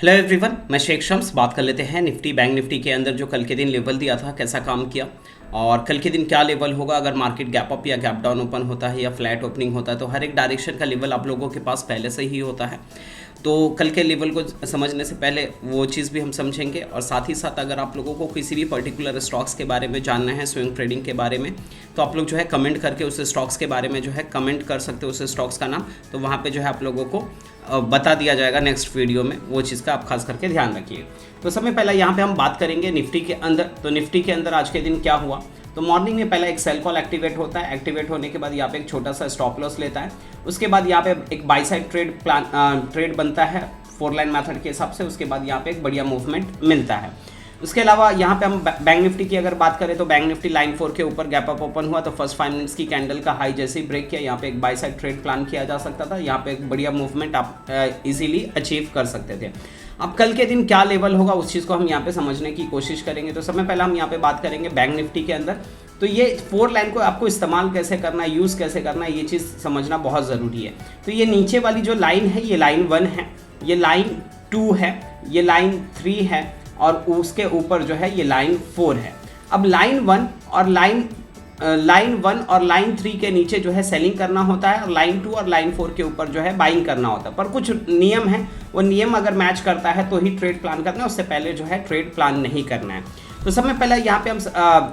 Hello everyone, मैं शेख शम्स बात कर लेते हैं निफ्टी बैंक निफ्टी के अंदर जो कल के दिन लेवल दिया था कैसा काम किया और कल के दिन क्या लेवल होगा। अगर मार्केट गैप अप या गैप डाउन ओपन होता है या फ्लैट ओपनिंग होता है तो हर एक डायरेक्शन का लेवल आप लोगों के पास पहले से ही होता है। तो कल के लेवल को समझने से पहले वो चीज़ भी हम समझेंगे और साथ ही साथ अगर आप लोगों को किसी भी पर्टिकुलर स्टॉक्स के बारे में जानना है, स्विंग ट्रेडिंग के बारे में, तो आप लोग जो है कमेंट करके उस स्टॉक्स के बारे में जो है कमेंट कर सकते हो, उस स्टॉक्स का नाम, तो वहाँ पे जो है आप लोगों को बता दिया जाएगा नेक्स्ट वीडियो में। वो चीज़ का आप खास करके ध्यान रखिए। तो सबसे पहला यहाँ पे हम बात करेंगे निफ्टी के अंदर। तो निफ्टी के अंदर आज के दिन क्या हुआ, तो मॉर्निंग में पहला एक सेल कॉल एक्टिवेट होता है। एक्टिवेट होने के बाद यहाँ पे एक छोटा सा स्टॉप लॉस लेता है। उसके बाद यहाँ पे एक बाई साइड ट्रेड बनता है 4 लाइन मेथड के हिसाब से। उसके बाद यहाँ पे एक बढ़िया मूवमेंट मिलता है। उसके अलावा यहाँ पे हम बैंक निफ्टी की अगर बात करें तो बैंक निफ्टी लाइन 4 के ऊपर गैप अप ओपन हुआ। तो फर्स्ट 5 मिनट्स की कैंडल का हाई जैसे ही ब्रेक किया, यहाँ पे एक बाई साइड ट्रेड प्लान किया जा सकता था। यहाँ पे एक बढ़िया मूवमेंट आप इजीली अचीव कर सकते थे। अब कल के दिन क्या लेवल होगा उस चीज़ को हम यहाँ पे समझने की कोशिश करेंगे। तो सबसे पहले हम यहाँ पे बात करेंगे बैंक निफ्टी के अंदर। तो ये 4 लाइन को आपको इस्तेमाल कैसे करना है, यूज़ कैसे करना है, ये चीज़ समझना बहुत ज़रूरी है। तो ये नीचे वाली जो लाइन है ये लाइन 1 है, ये लाइन 2 है, ये लाइन 3 है और उसके ऊपर जो है ये लाइन 4 है। अब लाइन 1 और लाइन 3 के नीचे जो है सेलिंग करना होता है और लाइन 2 और लाइन 4 के ऊपर जो है बाइंग करना होता है। पर कुछ नियम है, वो नियम अगर मैच करता है तो ही ट्रेड प्लान करना है, उससे पहले जो है ट्रेड प्लान नहीं करना है। तो सबसे पहले यहाँ पे हम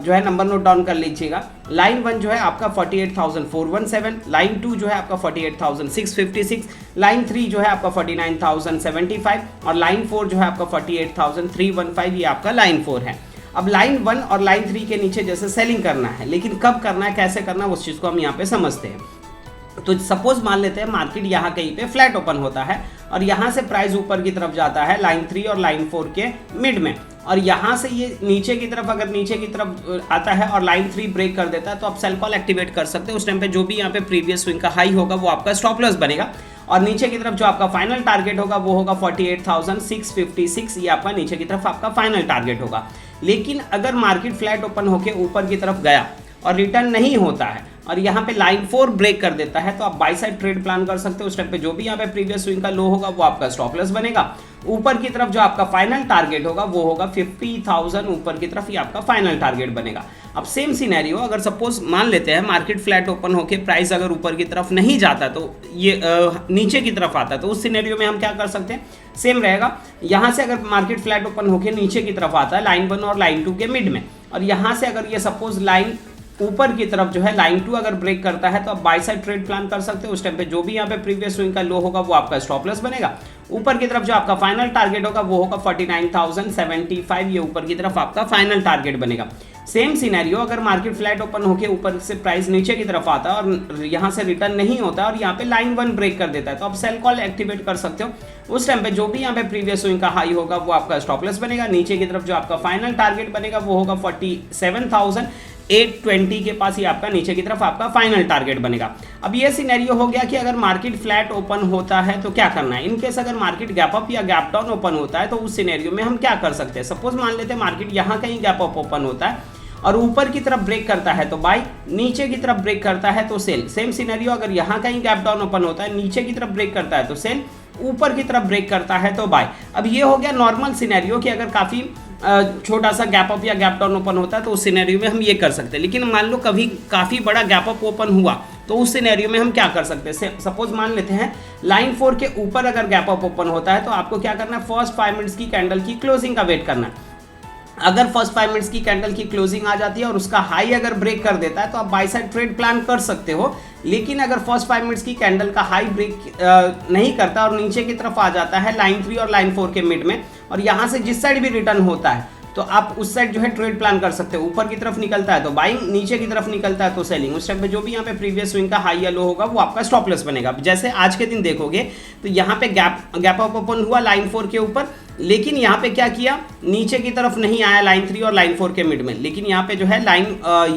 जो है नंबर नोट डाउन कर लीजिएगा। लाइन 1 जो है आपका 48,417, लाइन 2 जो है आपका 48,656, लाइन 3 जो है आपका 49,075 और लाइन 4 जो है आपका 48,315, ये आपका लाइन 4 है। अब लाइन 1 और लाइन 3 के नीचे जैसे सेलिंग करना है, लेकिन कब करना है, कैसे करना है, उस चीज़ को हम यहाँ पे समझते हैं। तो सपोज मान लेते हैं मार्केट यहाँ कहीं पे फ्लैट ओपन होता है और यहाँ से प्राइस ऊपर की तरफ जाता है लाइन 3 और लाइन 4 के मिड में, और यहाँ से ये नीचे की तरफ अगर नीचे की तरफ आता है और लाइन 3 ब्रेक कर देता है तो आप सेल कॉल एक्टिवेट कर सकते हैं। उस टाइम पे जो भी यहाँ पे प्रीवियस स्विंग का हाई होगा वो आपका स्टॉप लॉस बनेगा और नीचे की तरफ जो आपका फाइनल टारगेट होगा वो होगा 48,656, ये आपका नीचे की तरफ आपका फाइनल टारगेट होगा। लेकिन अगर मार्केट फ्लैट ओपन होकर ऊपर की तरफ गया और रिटर्न नहीं होता है और यहाँ पे लाइन 4 ब्रेक कर देता है तो आप बाई साइड ट्रेड प्लान कर सकते हो। उस टाइम पे जो भी यहाँ पे प्रीवियस स्विंग का लो होगा वो आपका स्टॉप लॉस बनेगा। ऊपर की तरफ जो आपका फाइनल टारगेट होगा वो होगा 50,000, ऊपर की तरफ ये आपका फाइनल टारगेट बनेगा। अब सेम सिनेरियो अगर सपोज मान लेते हैं मार्केट फ्लैट ओपन होके प्राइस अगर ऊपर की तरफ नहीं जाता तो ये नीचे की तरफ आता है, तो उस सिनेरियो में हम क्या कर सकते हैं, सेम रहेगा। यहाँ से अगर मार्केट फ्लैट ओपन होके नीचे की तरफ आता है लाइन 1 और लाइन 2 के मिड में, और यहाँ से अगर ये सपोज लाइन ऊपर की तरफ जो है लाइन 2 अगर ब्रेक करता है तो आप बाई साइड ट्रेड प्लान कर सकते हो। उस टाइम पे जो भी यहाँ पे प्रीवियस स्विंग का लो होगा वो आपका स्टॉप लॉस बनेगा। ऊपर की तरफ जो आपका फाइनल टारगेट होगा वो होगा 49,075, ये ऊपर की तरफ आपका फाइनल टारगेट बनेगा। सेम सिनेरियो अगर मार्केट फ्लैट ओपन होकर ऊपर से प्राइस नीचे की तरफ आता है और यहाँ से रिटर्न नहीं होता है और यहाँ पे लाइन 1 ब्रेक कर देता है तो आप सेल कॉल एक्टिवेट कर सकते हो। उस टाइम पे जो भी यहाँ पे प्रीवियस स्विंग का हाई होगा वो आपका स्टॉप लॉस बनेगा। नीचे की तरफ जो आपका फाइनल टारगेट बनेगा वो होगा 47,820 के पास, ही आपका नीचे की तरफ आपका फाइनल टारगेट बनेगा। अब ये सिनेरियो हो गया कि अगर मार्केट फ्लैट ओपन होता है तो क्या करना है। इनकेस अगर मार्केट गैप अप या गैप डाउन ओपन होता है तो उस सिनेरियो में हम क्या कर सकते हैं। सपोज मान लेते हैं मार्केट यहाँ कहीं गैप अप ओपन होता है और ऊपर की तरफ ब्रेक करता है तो बाई, नीचे की तरफ ब्रेक करता है तो सेल। सेम सिनेरियो अगर यहाँ कहीं गैप डाउन ओपन होता है, नीचे की तरफ ब्रेक करता है तो सेल, ऊपर की तरफ ब्रेक करता है तो बाई। अब ये हो गया नॉर्मल सिनेरियो कि अगर काफ़ी छोटा सा गैप अप या गैप डाउन ओपन होता है तो उस सिनेरियो में हम ये कर सकते हैं। लेकिन मान लो कभी काफ़ी बड़ा गैप अप ओपन हुआ तो उस सिनेरियो में हम क्या कर सकते हैं। सपोज मान लेते हैं लाइन 4 के ऊपर अगर गैप अप ओपन होता है तो आपको क्या करना है, फर्स्ट 5 मिनट्स की कैंडल की क्लोजिंग का वेट करना है। अगर फर्स्ट 5 मिनट्स की कैंडल की क्लोजिंग आ जाती है और उसका हाई अगर ब्रेक कर देता है तो आप बाई साइड ट्रेड प्लान कर सकते हो। लेकिन अगर फर्स्ट 5 मिनट्स की कैंडल का हाई ब्रेक नहीं करता और नीचे की तरफ आ जाता है लाइन 3 और लाइन 4 के मिड में, और यहाँ से जिस साइड भी रिटर्न होता है तो आप उस साइड जो है ट्रेड प्लान कर सकते हो। ऊपर की तरफ निकलता है तो बाइंग, नीचे की तरफ निकलता है तो सेलिंग। उस टाइम पे जो भी यहाँ पे प्रीवियस स्विंग का हाई या लो होगा वो आपका स्टॉप लॉस बनेगा। जैसे आज के दिन देखोगे तो यहाँ पे गैप अप ओपन हुआ लाइन 4 के ऊपर, लेकिन यहाँ पे क्या किया, नीचे की तरफ नहीं आया लाइन 3 और लाइन 4 के मिड में, लेकिन यहाँ पे जो है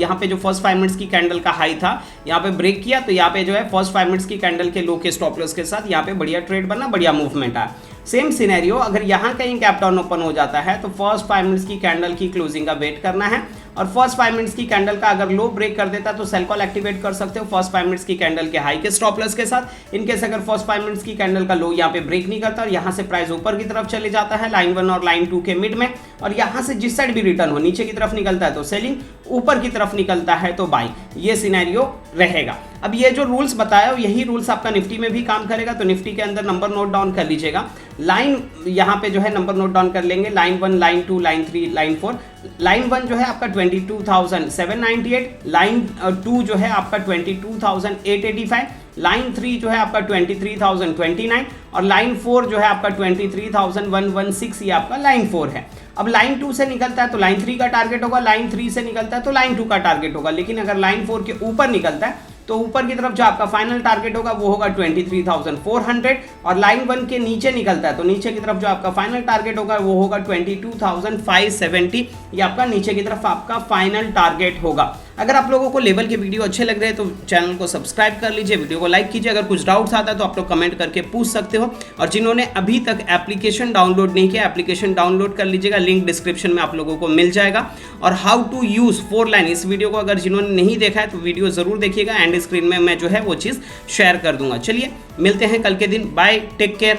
यहाँ पे जो फर्स्ट 5 मिनट्स की कैंडल का हाई था यहाँ पे ब्रेक किया तो यहाँ पे जो है फर्स्ट 5 मिनट्स की कैंडल के लो के स्टॉप लॉस के साथ यहाँ पे बढ़िया ट्रेड बना, बढ़िया मूवमेंट आया। सेम सिनेरियो अगर यहाँ कहीं गैप डाउन ओपन हो जाता है तो फर्स्ट 5 मिनट्स की कैंडल की क्लोजिंग का वेट करना है और फर्स्ट 5 मिनट्स की कैंडल का अगर लो ब्रेक कर देता है तो सेल कॉल एक्टिवेट कर सकते हो फर्स्ट 5 मिनट्स की कैंडल के हाई के स्टॉप लॉस के साथ। इनकेस अगर फर्स्ट 5 मिनट्स की कैंडल का लो यहाँ पे ब्रेक नहीं करता और यहाँ से प्राइस ऊपर की तरफ चले जाता है लाइन 1 और लाइन 2 के मिड में, और यहाँ से जिस साइड भी रिटर्न हो, नीचे की तरफ निकलता है तो सेलिंग, ऊपर की तरफ निकलता है तो बाइंग, ये सिनेरियो रहेगा। अब ये जो रूल्स बताया यही रूल्स आपका निफ्टी में भी काम करेगा। तो निफ्टी के अंदर नंबर नोट डाउन कर लीजिएगा, लाइन यहाँ पे जो है नंबर नोट डाउन कर लेंगे, line 1, line 2, line 3, line 4। Line 1 जो है आपका 22,798, लाइन 2 जो है आपका 22,885, लाइन 3 जो है आपका 23,029 और लाइन 4 जो है आपका 23,116, ये आपका लाइन 4 है। अब लाइन 2 से निकलता है तो लाइन 3 का टारगेट होगा, लाइन 3 से निकलता है तो लाइन 2 का टारगेट होगा, लेकिन अगर लाइन 4 के ऊपर निकलता है तो ऊपर की तरफ जो आपका फाइनल टारगेट होगा वो होगा 23,400, और लाइन 1 के नीचे निकलता है तो नीचे की तरफ जो आपका फाइनल टारगेट होगा वो होगा 22,570, ये आपका नीचे की तरफ आपका फाइनल टारगेट होगा। अगर आप लोगों को लेवल के वीडियो अच्छे लग रहे हैं तो चैनल को सब्सक्राइब कर लीजिए, वीडियो को लाइक कीजिए। अगर कुछ डाउट्स आता है तो आप लोग कमेंट करके पूछ सकते हो, और जिन्होंने अभी तक एप्लीकेशन डाउनलोड नहीं किया एप्लीकेशन डाउनलोड कर लीजिएगा, लिंक डिस्क्रिप्शन में आप लोगों को मिल जाएगा। और हाउ टू यूज 4 लाइन, इस वीडियो को अगर जिन्होंने नहीं देखा है तो वीडियो जरूर देखिएगा, एंड स्क्रीन में मैं जो है वो चीज़ शेयर कर दूंगा। चलिए मिलते हैं कल के दिन, बाय, टेक केयर।